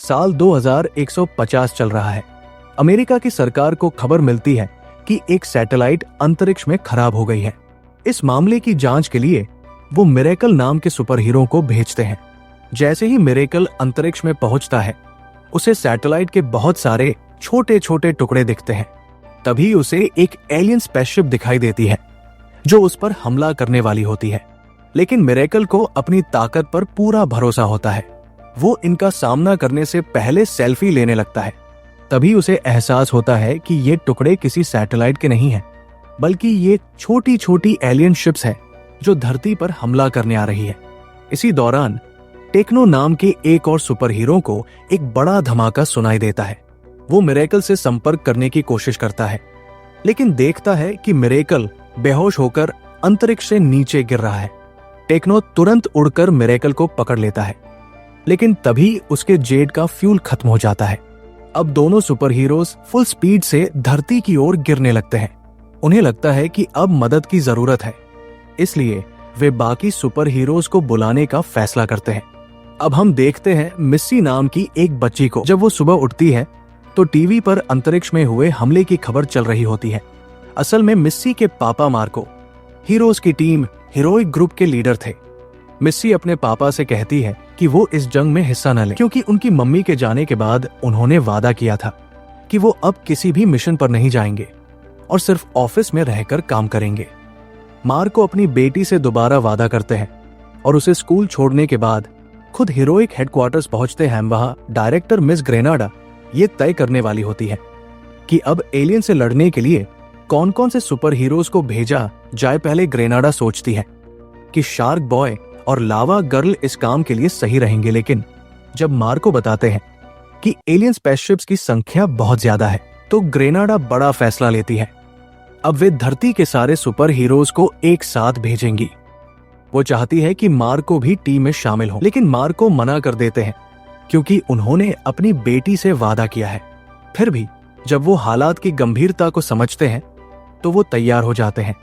साल 2150 चल रहा है। अमेरिका की सरकार को खबर मिलती है कि एक सैटेलाइट अंतरिक्ष में खराब हो गई है। इस मामले की जांच के लिए वो मिरेकल नाम के सुपर हीरो को भेजते हैं। जैसे ही मिरेकल अंतरिक्ष में पहुंचता है, उसे सैटेलाइट के बहुत सारे छोटे छोटे टुकड़े दिखते हैं। तभी उसे एक एलियन स्पेसशिप दिखाई देती है जो उस पर हमला करने वाली होती है। लेकिन मिरेकल को अपनी ताकत पर पूरा भरोसा होता है। वो इनका सामना करने से पहले सेल्फी लेने लगता है। तभी उसे एहसास होता है कि ये टुकड़े किसी सैटेलाइट के नहीं हैं, बल्कि ये छोटी छोटी एलियन शिप्स हैं जो धरती पर हमला करने आ रही है। इसी दौरान टेक्नो नाम के एक और सुपर हीरो को एक बड़ा धमाका सुनाई देता है। वो मिरेकल से संपर्क करने की कोशिश करता है, लेकिन देखता है कि मिरेकल बेहोश होकर अंतरिक्ष से नीचे गिर रहा है। टेक्नो तुरंत उड़कर मिरेकल को पकड़ लेता है, लेकिन तभी उसके जेट का फ्यूल खत्म हो जाता है। अब दोनों सुपर हीरोज फुल स्पीड से धरती की ओर गिरने लगते हैं। उन्हें लगता है कि अब मदद की जरूरत है, इसलिए वे बाकी सुपर हीरोज को बुलाने का फैसला करते हैं। अब हम देखते हैं मिस्सी नाम की एक बच्ची को। जब वो सुबह उठती है तो टीवी पर अंतरिक्ष में हुए हमले की खबर चल रही होती है। असल में मिस्सी के पापा मार्को हीरोज की टीम हीरोइक ग्रुप के लीडर थे। मिस्सी अपने पापा से कहती है कि वो इस जंग में हिस्सा न लें, क्योंकि उनकी मम्मी के जाने के बाद उन्होंने वादा किया था कि वो अब किसी भी मिशन पर नहीं जाएंगे और सिर्फ ऑफिस में रहकर काम करेंगे। मार्को अपनी बेटी से दोबारा वादा करते हैं और उसे स्कूल छोड़ने के बाद खुद हीरोइक हेडक्वार्टर्स पहुंचते हैं। वहां डायरेक्टर मिस ग्रेनाडा ये तय करने वाली होती है कि अब एलियन से लड़ने के लिए कौन कौन से सुपर हीरोज को भेजा जाए। पहले ग्रेनाडा सोचती है कि शार्क बॉय और लावा गर्ल इस काम के लिए सही रहेंगे, लेकिन जब मार्को बताते हैं कि एलियन स्पेसशिप्स की संख्या बहुत ज्यादा है, तो ग्रेनाडा बड़ा फैसला लेती है। अब वे धरती के सारे सुपर हीरोज को एक साथ भेजेंगी। वो चाहती है कि मार्को भी टीम में शामिल हो, लेकिन मार्को मना कर देते हैं क्योंकि उन्होंने अपनी बेटी से वादा किया है। फिर भी जब वो हालात की गंभीरता को समझते हैं तो वो तैयार हो जाते हैं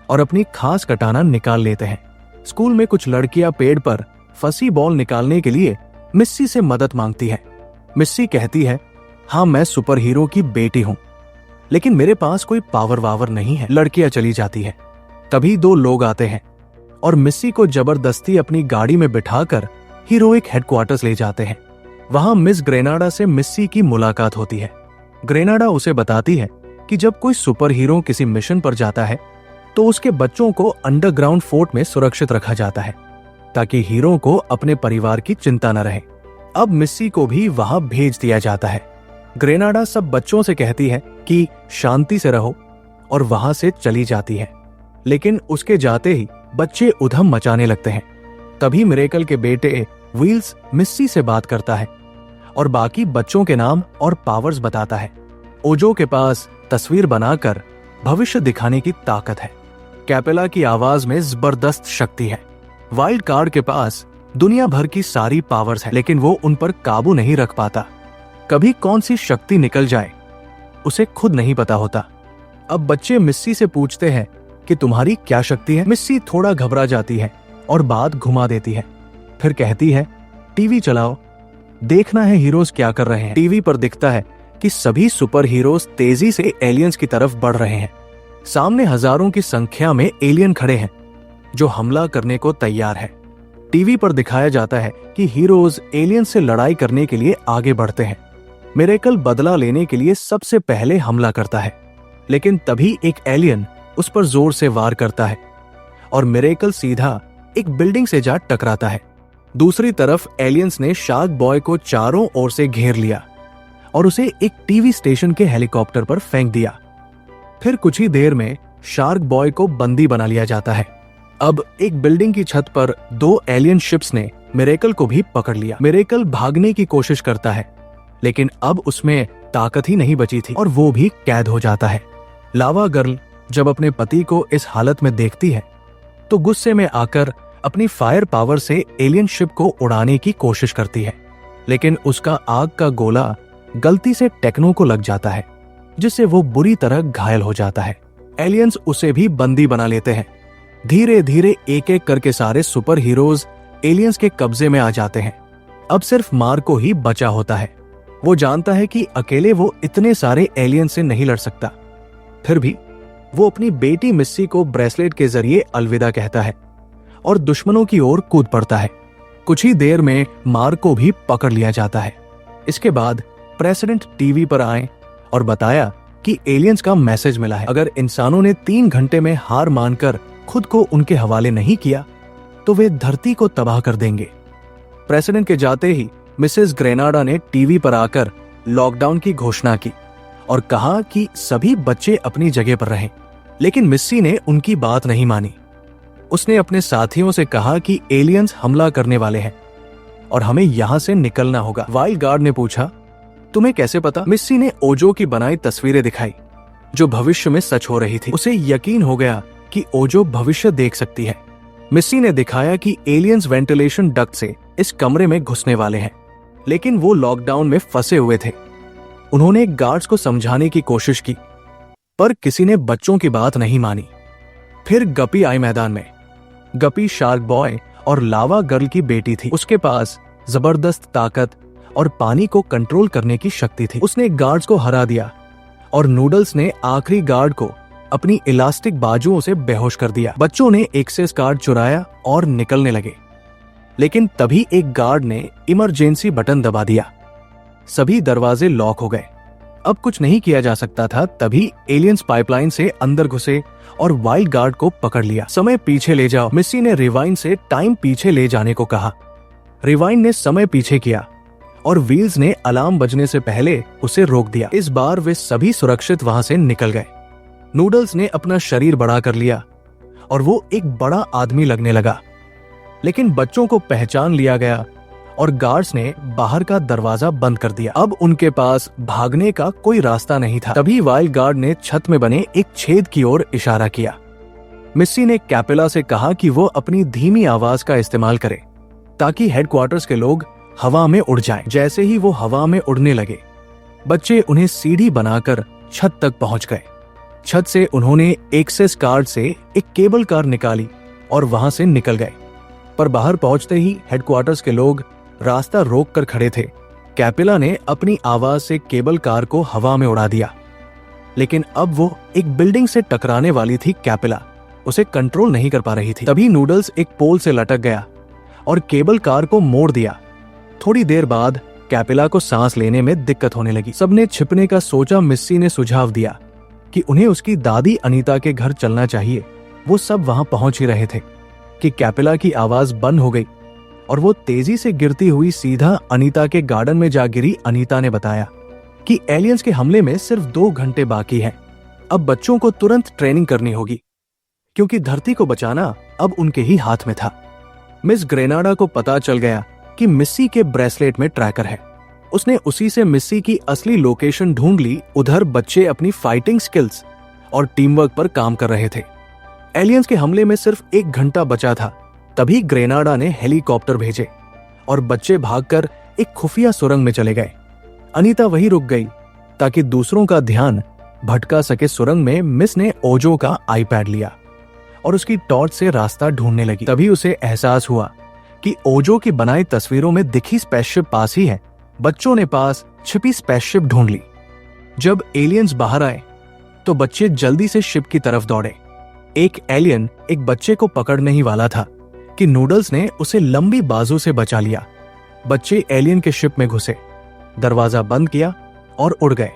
और अपनी खास कटाना निकाल लेते हैं। स्कूल में कुछ लड़कियां पेड़ पर फंसी बॉल निकालने के लिए मिस्सी से मदद मांगती है। मिस्सी कहती है, हाँ मैं सुपर हीरो की बेटी हूं, लेकिन मेरे पास कोई पावर वावर नहीं है। लड़कियां चली जाती है। तभी दो लोग आते हैं और मिस्सी को जबरदस्ती अपनी गाड़ी में बिठाकर हीरोइक हेडक्वार्टर्स ले जाते हैं। वहां मिस ग्रेनाडा से मिस्सी की मुलाकात होती है। ग्रेनाडा उसे बताती है कि जब कोई सुपर हीरो किसी मिशन पर जाता है तो उसके बच्चों को अंडरग्राउंड फोर्ट में सुरक्षित रखा जाता है ताकि हीरो को अपने परिवार की चिंता न रहे। अब मिस्सी को भी वहां भेज दिया जाता है। ग्रेनाडा सब बच्चों से कहती है कि शांति से रहो और वहां से चली जाती है, लेकिन उसके जाते ही बच्चे उधम मचाने लगते हैं। तभी मिरेकल के बेटे व्हील्स मिस्सी से बात करता है और बाकी बच्चों के नाम और पावर्स बताता है। ओजो के पास तस्वीर बनाकर भविष्य दिखाने की ताकत है। कैपेला की आवाज में जबरदस्त शक्ति है। वाइल्ड कार्ड के पास दुनिया भर की सारी पावर्स है, लेकिन वो उन पर काबू नहीं रख पाता। कभी कौन सी शक्ति निकल जाए उसे खुद नहीं पता होता। अब बच्चे मिस्सी से पूछते हैं कि तुम्हारी क्या शक्ति है। मिस्सी थोड़ा घबरा जाती है और बात घुमा देती है। फिर कहती है, टीवी चलाओ, देखना है हीरोज क्या कर रहे हैं। टीवी पर दिखता है कि सभी सुपर हीरोज तेजी से एलियंस की तरफ बढ़ रहे हैं। सामने हजारों की संख्या में एलियन खड़े हैं जो हमला करने को तैयार है। टीवी पर दिखाया जाता है कि हीरोज एलियन से लड़ाई करने के लिए आगे बढ़ते हैं। मिरेकल बदला लेने के लिए सबसे पहले हमला करता है, लेकिन तभी एक एलियन उस पर जोर से वार करता है और मिरेकल सीधा एक बिल्डिंग से जा टकराता है। दूसरी तरफ एलियंस ने शार्क बॉय को चारों ओर से घेर लिया और उसे एक टीवी स्टेशन के हेलीकॉप्टर पर फेंक दिया। फिर कुछ ही देर में शार्क बॉय को बंदी बना लिया जाता है। अब एक बिल्डिंग की छत पर दो एलियन शिप्स ने मिरेकल को भी पकड़ लिया। मिरेकल भागने की कोशिश करता है, लेकिन अब उसमें ताकत ही नहीं बची थी और वो भी कैद हो जाता है। लावा गर्ल जब अपने पति को इस हालत में देखती है तो गुस्से में आकर अपनी फायर पावर से एलियन शिप को उड़ाने की कोशिश करती है, लेकिन उसका आग का गोला गलती से टेक्नो को लग जाता है, जिससे वो बुरी तरह घायल हो जाता है। एलियंस उसे भी बंदी बना लेते हैं। धीरे धीरे एक एक करके सारे सुपर हीरोज एलियंस के कब्जे में आ जाते हैं अब सिर्फ मार्को ही बचा होता है। वो जानता है कि अकेले वो इतने सारे एलियन से नहीं लड़ सकता। फिर भी वो अपनी बेटी मिस्सी को ब्रेसलेट के जरिए अलविदा कहता है और दुश्मनों की ओर कूद पड़ता है। कुछ ही देर में मार्को भी पकड़ लिया जाता है। इसके बाद प्रेसिडेंट टीवी पर आए और बताया कि एलियंस का मैसेज मिला है। अगर इंसानों ने 3 घंटे में हार मानकर खुद को उनके हवाले नहीं किया तो वे धरती को तबाह कर देंगे। प्रेसिडेंट के जाते ही मिसेस ग्रेनाडा ने टीवी पर आकर लॉकडाउन की घोषणा की और कहा कि सभी बच्चे अपनी जगह पर रहें। लेकिन मिस्सी ने उनकी बात नहीं मानी। उसने अपने साथियों से कहा कि एलियंस हमला करने वाले हैं और हमें यहां से निकलना होगा। वाइल्ड गार्ड ने पूछा, तुम्हें कैसे पता? मिस्सी ने ओजो की बनाई तस्वीरें दिखाई जो भविष्य में सच हो रही थी। उसे यकीन हो गया कि ओजो भविष्य देख सकती है। मिस्सी ने दिखाया कि एलियंस वेंटिलेशन डक्ट से इस कमरे में घुसने वाले हैं, लेकिन वो लॉकडाउन में फंसे हुए थे। उन्होंने गार्ड्स को समझाने की कोशिश की, पर किसी ने बच्चों की बात नहीं मानी। फिर गपी आई मैदान में। गपी शार्क बॉय और लावा गर्ल की बेटी थी। उसके पास जबरदस्त ताकत और पानी को कंट्रोल करने की शक्ति थी। उसने गार्ड्स को हरा दिया और नूडल्स ने आखिरी गार्ड को अपनी इलास्टिक बाजुओं से बेहोश कर दिया। बच्चों ने एक्सेस कार्ड चुराया और निकलने लगे, लेकिन तभी एक गार्ड ने इमरजेंसी बटन दबा दिया। सभी दरवाजे लॉक हो गए। अब कुछ नहीं किया जा सकता था। तभी एलियंस पाइपलाइन से अंदर घुसे और वाइल्ड गार्ड को पकड़ लिया। समय पीछे ले जाओ। मिस्सी ने रिवाइंड से टाइम पीछे ले जाने को कहा। रिवाइंड ने समय पीछे किया और व्हील्स ने अलार्म बजने से पहले उसे रोक दिया। इस बार वे सभी सुरक्षित वहां से निकल गए। नूडल्स ने अपना शरीर बड़ा कर लिया और वो एक बड़ा आदमी लगने लगा, लेकिन बच्चों को पहचान लिया गया और गार्ड्स ने बाहर का दरवाजा बंद कर दिया। अब उनके पास भागने का कोई रास्ता नहीं था। तभी वाइल्ड गार्ड ने छत में बने एक छेद की ओर इशारा किया। मिस्सी ने कैपेला से कहा कि वो अपनी धीमी आवाज का इस्तेमाल करे ताकि हेडक्वार्टर्स के लोग हवा में उड़ जाएं। जैसे ही वो हवा में उड़ने लगे, बच्चे उन्हें सीढ़ी बनाकर छत तक पहुंच गए। छत से उन्होंने एक्सेस कार्ड से एक केबल कार निकाली और वहां से निकल गए, पर बाहर पहुंचते ही हेडक्वार्टर्स के लोग रास्ता रोक कर खड़े थे। कैपेला ने अपनी आवाज से केबल कार को हवा में उड़ा दिया, लेकिन अब वो एक बिल्डिंग से टकराने वाली थी। कैपेला उसे कंट्रोल नहीं कर पा रही थी। तभी नूडल्स एक पोल से लटक गया और केबल कार को मोड़ दिया। थोड़ी देर बाद कैपेला को सांस लेने में दिक्कत होने लगी। सबने छिपने का सोचा। मिस्सी ने सुझाव दिया कि उन्हें उसकी दादी अनीता के घर चलना चाहिए। वो सब वहां पहुंच ही रहे थे कि कैपेला की आवाज बंद हो गई और वो तेजी से गिरती हुई सीधा अनीता के गार्डन में जा गिरी। अनीता ने बताया कि एलियंस के हमले में सिर्फ 2 घंटे बाकी हैं। अब बच्चों को तुरंत ट्रेनिंग करनी होगी, क्योंकि धरती को बचाना अब उनके ही हाथ में था। मिस ग्रेनाडा को पता चल गया कि मिस्सी के ब्रेसलेट में ट्रैकर है। उसने उसी से मिस्सी की असली लोकेशन ढूंढ ली। उधर बच्चे अपनी फाइटिंग स्किल्स और टीम वर्क पर काम कर रहे थे। एलियंस के हमले में सिर्फ 1 घंटा बचा था। तभी ग्रेनाडा ने हेलीकॉप्टर भेजे और बच्चे भागकर एक खुफिया सुरंग में चले गए। अनीता वहीं रुक गई ताकि दूसरों का ध्यान भटका सके। सुरंग में मिस ने ओजो का आईपैड लिया और उसकी टॉर्च से रास्ता ढूंढने लगी। तभी उसे एहसास हुआ कि ओजो की बनाई तस्वीरों में दिखी स्पेसशिप पास ही है। बच्चों ने पास छिपी स्पेसशिप ढूंढ ली। जब एलियंस बाहर आए तो बच्चे जल्दी से शिप की तरफ दौड़े। एक एलियन एक बच्चे को पकड़ने ही वाला था कि नूडल्स ने उसे लंबी बाजू से बचा लिया। बच्चे एलियन के शिप में घुसे, दरवाजा बंद किया और उड़ गए।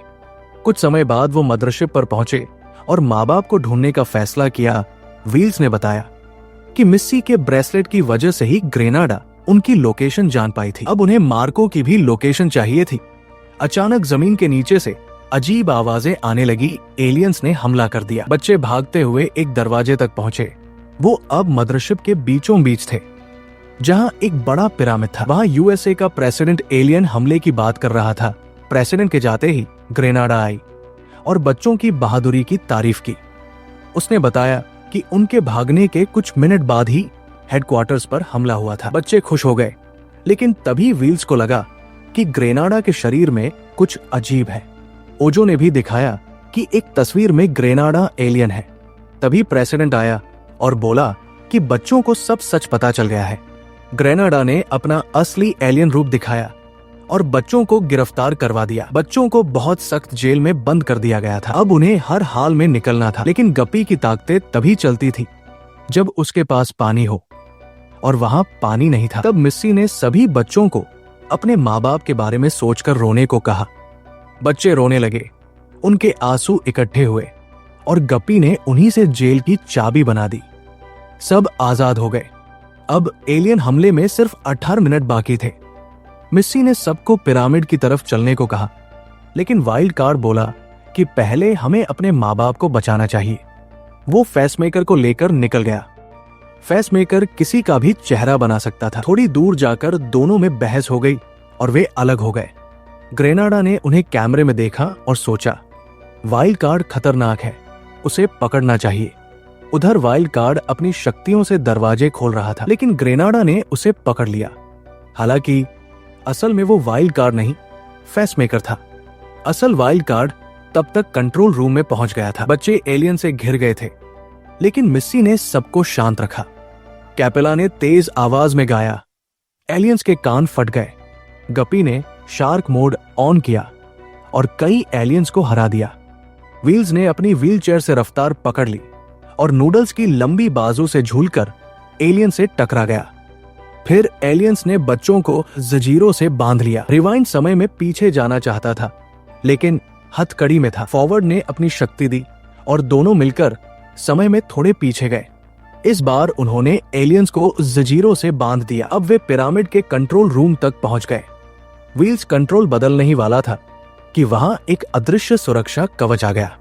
कुछ समय बाद वो मदरशिप पर पहुंचे और माँ बाप को ढूंढने का फैसला किया। व्हील्स ने बताया कि मिस्सी के ब्रेसलेट की वजह से ही ग्रेनाडा उनकी लोकेशन जान पाई थी। अब उन्हें मार्को की भी लोकेशन चाहिए थी। अचानक जमीन के नीचे से अजीब आवाजें आने लगी। एलियंस ने हमला कर दिया। बच्चे भागते हुए एक दरवाजे तक पहुंचे। वो अब मदरशिप के बीचों बीच थे, जहां एक बड़ा पिरामिड था। वहां यूएसए का प्रेसिडेंट एलियन हमले की बात कर रहा था। प्रेसिडेंट के जाते ही ग्रेनाडा आई और बच्चों की बहादुरी की तारीफ की। उसने बताया कि उनके भागने के कुछ मिनट बाद ही हेडक्वार्टर्स पर हमला हुआ था। बच्चे खुश हो गए, लेकिन तभी व्हील्स को लगा कि ग्रेनाडा के शरीर में कुछ अजीब है। ओजो ने भी दिखाया कि एक तस्वीर में ग्रेनाडा एलियन है। तभी प्रेसिडेंट आया और बोला कि बच्चों को सब सच पता चल गया है। ग्रेनाडा ने अपना असली एलियन रूप दिखाया और बच्चों को गिरफ्तार करवा दिया। बच्चों को बहुत सख्त जेल में बंद कर दिया गया था। अब उन्हें हर हाल में निकलना था। लेकिन गप्पी की ताकतें तभी चलती थी जब उसके पास पानी हो, और वहां पानी नहीं था। तब मिस्सी ने सभी बच्चों को अपने माँ बाप के बारे में सोचकर रोने को कहा। बच्चे रोने लगे, उनके आंसू इकट्ठे हुए और गप्पी ने उन्हीं से जेल की चाबी बना दी। सब आजाद हो गए। अब एलियन हमले में सिर्फ 18 मिनट बाकी थे। मिस्सी ने सबको पिरामिड की तरफ चलने को कहा, लेकिन वाइल्ड कार्ड बोला कि पहले हमें अपने माँ बाप को बचाना चाहिए। वो फेसमेकर को लेकर निकल गया। फेसमेकर किसी का भी चेहरा बना सकता था। थोड़ी दूर जाकर दोनों में बहस हो गई और वे अलग हो गए। ग्रेनाडा ने उन्हें कैमरे में देखा और सोचा, वाइल्ड कार्ड खतरनाक है, उसे पकड़ना चाहिए। उधर वाइल्ड कार्ड अपनी शक्तियों से दरवाजे खोल रहा था, लेकिन ग्रेनाडा ने उसे पकड़ लिया। हालांकि असल में वो वाइल्ड कार्ड नहीं, फेसमेकर था। असल वाइल्ड कार्ड तब तक कंट्रोल रूम में पहुंच गया था। बच्चे एलियन से घिर गए थे, लेकिन मिस्सी ने सबको शांत रखा। कैपेला ने तेज आवाज में गाया, एलियंस के कान फट गए। गप्पी ने शार्क मोड ऑन किया और कई एलियंस को हरा दिया। व्हील्स ने अपनी व्हीलचेयर से रफ्तार पकड़ ली और नूडल्स की लंबी बाजू से झूलकर एलियन से टकरा गया। फिर एलियंस ने बच्चों को जंजीरों से बांध लिया। रिवाइंड समय में पीछे जाना चाहता था, लेकिन हथकड़ी में था। फॉरवर्ड ने अपनी शक्ति दी और दोनों मिलकर समय में थोड़े पीछे गए। इस बार उन्होंने एलियंस को जंजीरों से बांध दिया। अब वे पिरामिड के कंट्रोल रूम तक पहुंच गए। व्हील्स कंट्रोल बदलने ही वाला था कि वहां एक अदृश्य सुरक्षा कवच आ गया।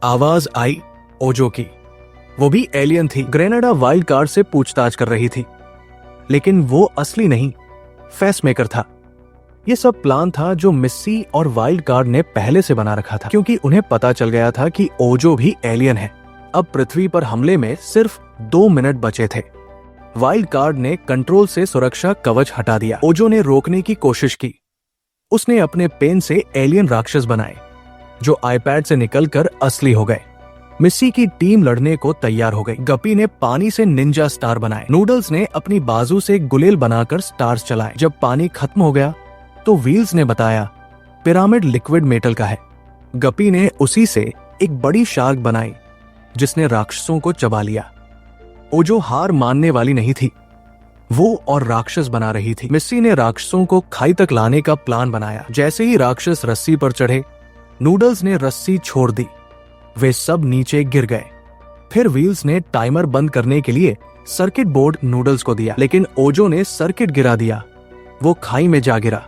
आवाज आई ओजो की। वो भी एलियन थी। ग्रेनाडा वाइल्ड कार्ड से पूछताछ कर रही थी, लेकिन वो असली नहीं, फेसमेकर था। ये सब प्लान था जो मिस्सी और वाइल्ड कार्ड ने पहले से बना रखा था, क्योंकि उन्हें पता चल गया था कि ओजो भी एलियन है। अब पृथ्वी पर हमले में सिर्फ 2 मिनट बचे थे। वाइल्ड कार्ड ने कंट्रोल से सुरक्षा कवच हटा दिया। ओजो ने रोकने की कोशिश की। उसने अपने पेन से एलियन राक्षस बनाए जो आईपैड से निकलकर असली हो गए। मिस्सी की टीम लड़ने को तैयार हो गई। गप्पी ने पानी से निंजा स्टार बनाए। नूडल्स ने अपनी बाजू से गुलेल बनाकर स्टार्स चलाए। जब पानी खत्म हो गया तो व्हील्स ने बताया पिरामिड लिक्विड मेटल का है। गप्पी ने उसी से एक बड़ी शार्क बनाई जिसने राक्षसों को चबा लिया। ओजो हार मानने वाली नहीं थी, वो और राक्षस बना रही थी। मिस्सी ने राक्षसों को खाई तक लाने का प्लान बनाया। जैसे ही राक्षस रस्सी पर चढ़े, नूडल्स ने रस्सी छोड़ दी। वे सब नीचे गिर गए। फिर व्हील्स ने टाइमर बंद करने के लिए सर्किट बोर्ड नूडल्स को दिया, लेकिन ओजो ने सर्किट गिरा दिया। वो खाई में जा गिरा।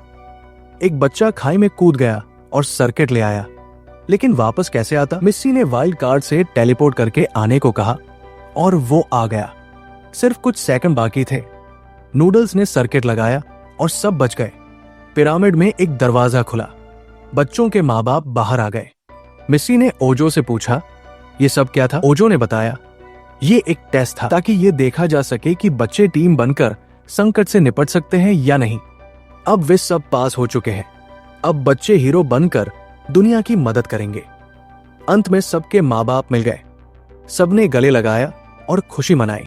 एक बच्चा खाई में कूद गया और सर्किट ले आया, लेकिन वापस कैसे आता? मिस्सी ने वाइल्ड कार्ड से टेलीपोर्ट करके आने को कहा और वो आ गया। सिर्फ कुछ सेकंड बाकी थे। नूडल्स ने सर्किट लगाया और सब बच गए। पिरामिड में एक दरवाजा खुला। बच्चों के माँ बाप बाहर आ गए। मिस्सी ने ओजो से पूछा, ये सब क्या था? ओजो ने बताया, ये एक टेस्ट था ताकि ये देखा जा सके कि बच्चे टीम बनकर संकट से निपट सकते हैं या नहीं। अब वे सब पास हो चुके हैं। अब बच्चे हीरो बनकर दुनिया की मदद करेंगे। अंत में सबके माँ बाप मिल गए। सबने गले लगाया और खुशी मनाई।